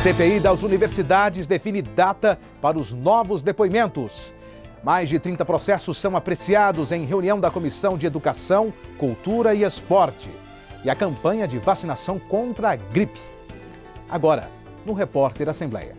CPI das universidades define data para os novos depoimentos. Mais de 30 processos são apreciados em reunião da Comissão de Educação, Cultura e Esporte. E a campanha de vacinação contra a gripe. Agora, no Repórter Assembleia.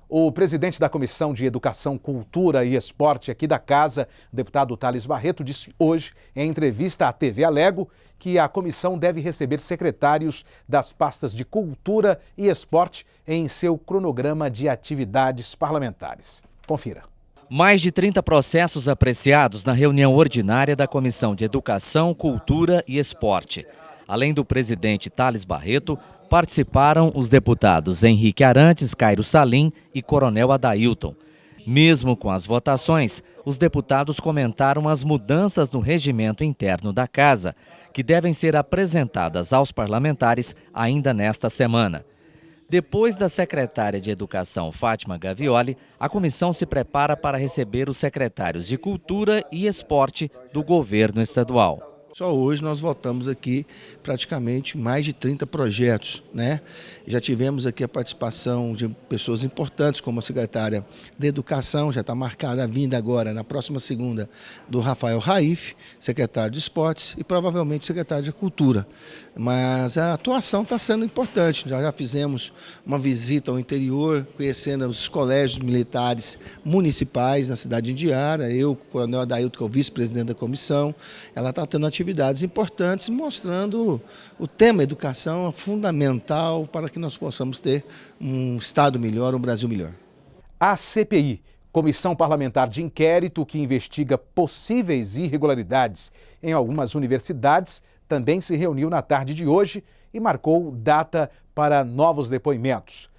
O presidente da Comissão de Educação, Cultura e Esporte aqui da Casa, o deputado Thales Barreto, disse hoje, em entrevista à TV Alego, que a comissão deve receber secretários das pastas de Cultura e Esporte em seu cronograma de atividades parlamentares. Confira. Mais de 30 processos apreciados na reunião ordinária da Comissão de Educação, Cultura e Esporte. Além do presidente Thales Barreto, participaram os deputados Henrique Arantes, Cairo Salim e Coronel Adailton. Mesmo com as votações, os deputados comentaram as mudanças no regimento interno da Casa, que devem ser apresentadas aos parlamentares ainda nesta semana. Depois da secretária de Educação, Fátima Gavioli, a comissão se prepara para receber os secretários de Cultura e Esporte do governo estadual. Só hoje nós votamos aqui praticamente mais de 30 projetos, né? Já tivemos aqui a participação de pessoas importantes, como a secretária de Educação, já está marcada a vinda agora, na próxima segunda, do Rafael Raif, secretário de Esportes e provavelmente secretário de Cultura. Mas a atuação está sendo importante, já fizemos uma visita ao interior, conhecendo os colégios militares municipais na cidade de Indiara, eu, o Coronel Adailton, que é o vice-presidente da comissão, ela está tendo atividades importantes, mostrando o tema educação é fundamental para que nós possamos ter um Estado melhor, um Brasil melhor. A CPI, Comissão Parlamentar de Inquérito que investiga possíveis irregularidades em algumas universidades, também se reuniu na tarde de hoje e marcou data para novos depoimentos.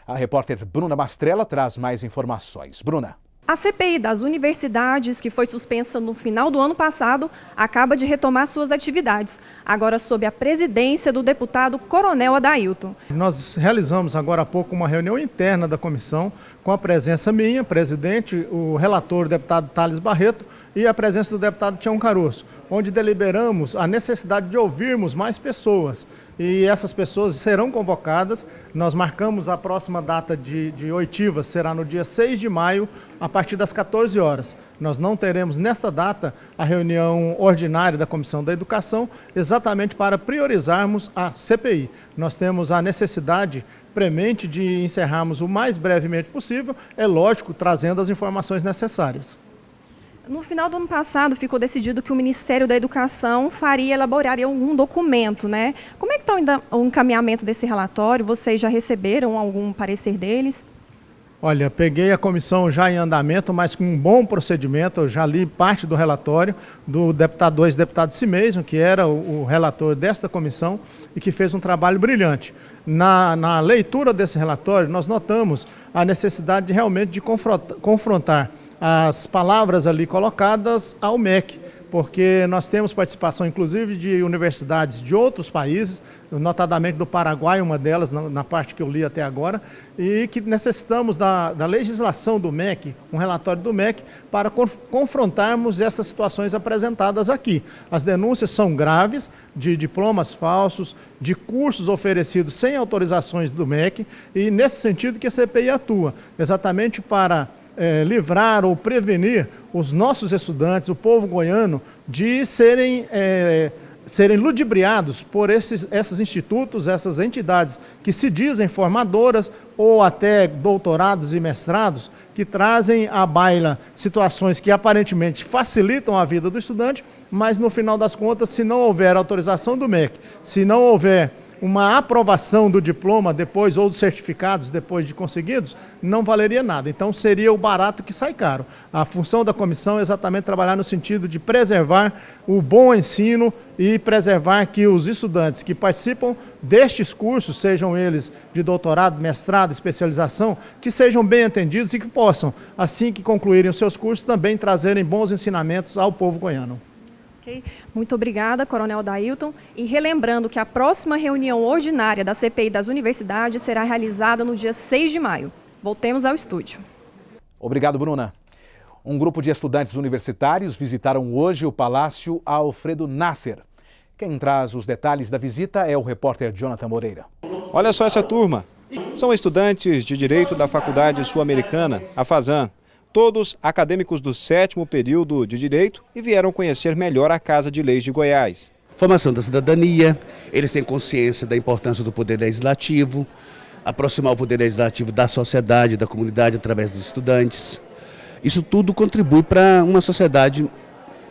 A repórter Bruna Mastrella traz mais informações. Bruna. A CPI das universidades, que foi suspensa no final do ano passado, acaba de retomar suas atividades, agora sob a presidência do deputado Coronel Adailton. Nós realizamos agora há pouco uma reunião interna da comissão, com a presença minha, presidente, o relator, o deputado Thales Barreto, e a presença do deputado Tião Caruso, onde deliberamos a necessidade de ouvirmos mais pessoas. E essas pessoas serão convocadas. Nós marcamos a próxima data de oitiva, será no dia 6 de maio, a partir das 14 horas. Nós não teremos nesta data a reunião ordinária da Comissão da Educação, exatamente para priorizarmos a CPI. Nós temos a necessidade premente de encerrarmos o mais brevemente possível, é lógico, trazendo as informações necessárias. No final do ano passado, ficou decidido que o Ministério da Educação elaboraria um documento, né? Como é que está o encaminhamento desse relatório? Vocês já receberam algum parecer deles? Olha, peguei a comissão já em andamento, mas com um bom procedimento. Eu já li parte do relatório do deputado ex-deputado si mesmo, que era o relator desta comissão e que fez um trabalho brilhante. Na leitura desse relatório, nós notamos a necessidade de realmente confrontar as palavras ali colocadas ao MEC, porque nós temos participação inclusive de universidades de outros países, notadamente do Paraguai, uma delas na parte que eu li até agora, e que necessitamos da legislação do MEC, um relatório do MEC, para confrontarmos essas situações apresentadas aqui. As denúncias são graves, de diplomas falsos, de cursos oferecidos sem autorizações do MEC, e nesse sentido que a CPI atua, exatamente para livrar ou prevenir os nossos estudantes, o povo goiano, de serem ludibriados por esses institutos, essas entidades que se dizem formadoras ou até doutorados e mestrados, que trazem à baila situações que aparentemente facilitam a vida do estudante, mas no final das contas, se não houver autorização do MEC, se não houver uma aprovação do diploma depois ou dos certificados depois de conseguidos, não valeria nada. Então seria o barato que sai caro. A função da comissão é exatamente trabalhar no sentido de preservar o bom ensino e preservar que os estudantes que participam destes cursos, sejam eles de doutorado, mestrado, especialização, que sejam bem atendidos e que possam, assim que concluírem os seus cursos, também trazerem bons ensinamentos ao povo goiano. Okay. Muito obrigada, Coronel Adailton. E relembrando que a próxima reunião ordinária da CPI das universidades será realizada no dia 6 de maio. Voltemos ao estúdio. Obrigado, Bruna. Um grupo de estudantes universitários visitaram hoje o Palácio Alfredo Nasser. Quem traz os detalhes da visita é o repórter Jonathan Moreira. Olha só essa turma. São estudantes de Direito da Faculdade Sul-Americana, a FASAN. Todos acadêmicos do 7º período de Direito e vieram conhecer melhor a Casa de Leis de Goiás. Formação da cidadania, eles têm consciência da importância do poder legislativo, aproximar o poder legislativo da sociedade, da comunidade através dos estudantes. Isso tudo contribui para uma sociedade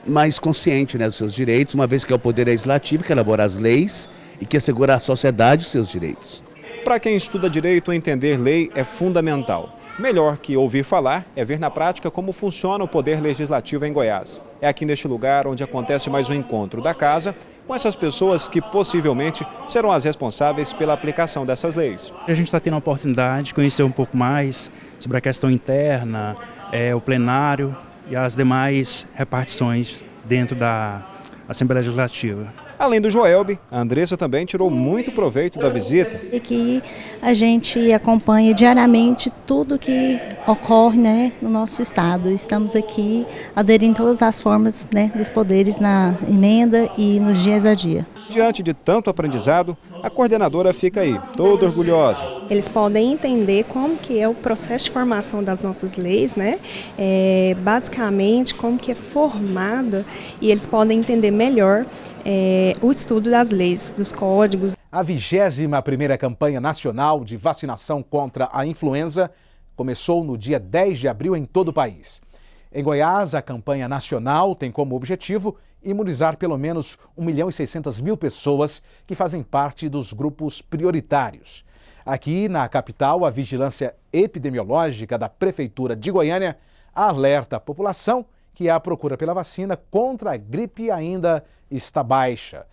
mais consciente, né, dos seus direitos, uma vez que é o poder legislativo que elabora as leis e que assegura à sociedade os seus direitos. Para quem estuda direito, entender lei é fundamental. Melhor que ouvir falar é ver na prática como funciona o poder legislativo em Goiás. É aqui neste lugar onde acontece mais um encontro da casa com essas pessoas que possivelmente serão as responsáveis pela aplicação dessas leis. A gente está tendo a oportunidade de conhecer um pouco mais sobre a questão interna, o plenário e as demais repartições dentro da Assembleia Legislativa. Além do Joelbe, a Andressa também tirou muito proveito da visita. E que a gente acompanha diariamente tudo que ocorre, né, no nosso estado. Estamos aqui aderindo todas as formas, né, dos poderes na emenda e nos dias a dia. Diante de tanto aprendizado, a coordenadora fica aí, toda orgulhosa. Eles podem entender como que é o processo de formação das nossas leis, né? Basicamente, como que é formado, e eles podem entender melhor o estudo das leis, dos códigos. A 21ª campanha nacional de vacinação contra a influenza começou no dia 10 de abril em todo o país. Em Goiás, a campanha nacional tem como objetivo imunizar pelo menos 1.600.000 pessoas que fazem parte dos grupos prioritários. Aqui na capital, a vigilância epidemiológica da Prefeitura de Goiânia alerta a população que a procura pela vacina contra a gripe ainda está baixa.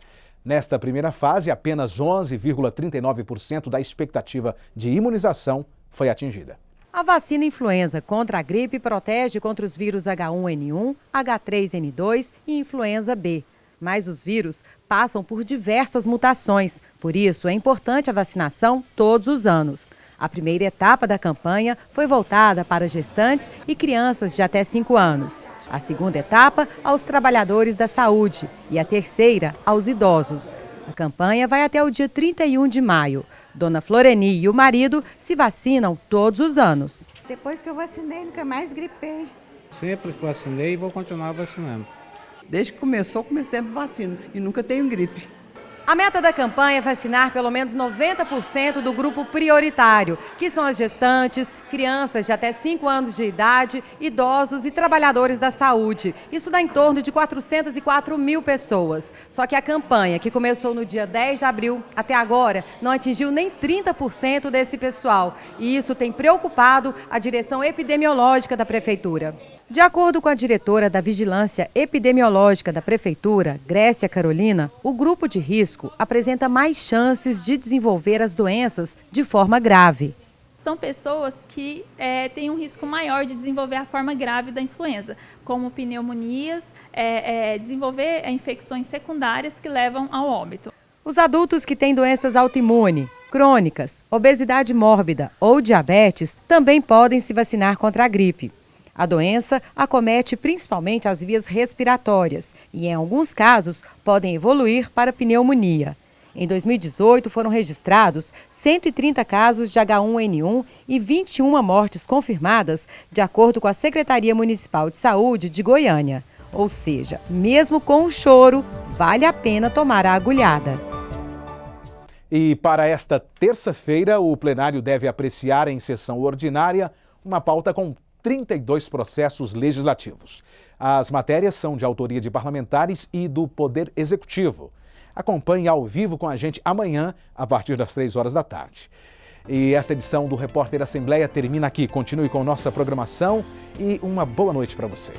Nesta primeira fase, apenas 11,39% da expectativa de imunização foi atingida. A vacina influenza contra a gripe protege contra os vírus H1N1, H3N2 e influenza B. Mas os vírus passam por diversas mutações, por isso é importante a vacinação todos os anos. A primeira etapa da campanha foi voltada para gestantes e crianças de até 5 anos. A segunda etapa, aos trabalhadores da saúde. E a terceira, aos idosos. A campanha vai até o dia 31 de maio. Dona Floreni e o marido se vacinam todos os anos. Depois que eu vacinei, nunca mais gripei. Sempre vacinei e vou continuar vacinando. Desde que começou, comecei a vacina e nunca tenho gripe. A meta da campanha é vacinar pelo menos 90% do grupo prioritário, que são as gestantes, crianças de até 5 anos de idade, idosos e trabalhadores da saúde. Isso dá em torno de 404.000 pessoas. Só que a campanha, que começou no dia 10 de abril, até agora, não atingiu nem 30% desse pessoal. E isso tem preocupado a direção epidemiológica da Prefeitura. De acordo com a diretora da Vigilância Epidemiológica da Prefeitura, Grécia Carolina, o grupo de risco apresenta mais chances de desenvolver as doenças de forma grave. São pessoas que têm um risco maior de desenvolver a forma grave da influenza, como pneumonias, desenvolver infecções secundárias que levam ao óbito. Os adultos que têm doenças autoimunes, crônicas, obesidade mórbida ou diabetes também podem se vacinar contra a gripe. A doença acomete principalmente as vias respiratórias e, em alguns casos, podem evoluir para pneumonia. Em 2018, foram registrados 130 casos de H1N1 e 21 mortes confirmadas, de acordo com a Secretaria Municipal de Saúde de Goiânia. Ou seja, mesmo com o choro, vale a pena tomar a agulhada. E para esta terça-feira, o plenário deve apreciar em sessão ordinária uma pauta com 32 processos legislativos. As matérias são de autoria de parlamentares e do Poder Executivo. Acompanhe ao vivo com a gente amanhã, a partir das 3 horas da tarde. E esta edição do Repórter Assembleia termina aqui. Continue com nossa programação e uma boa noite para você.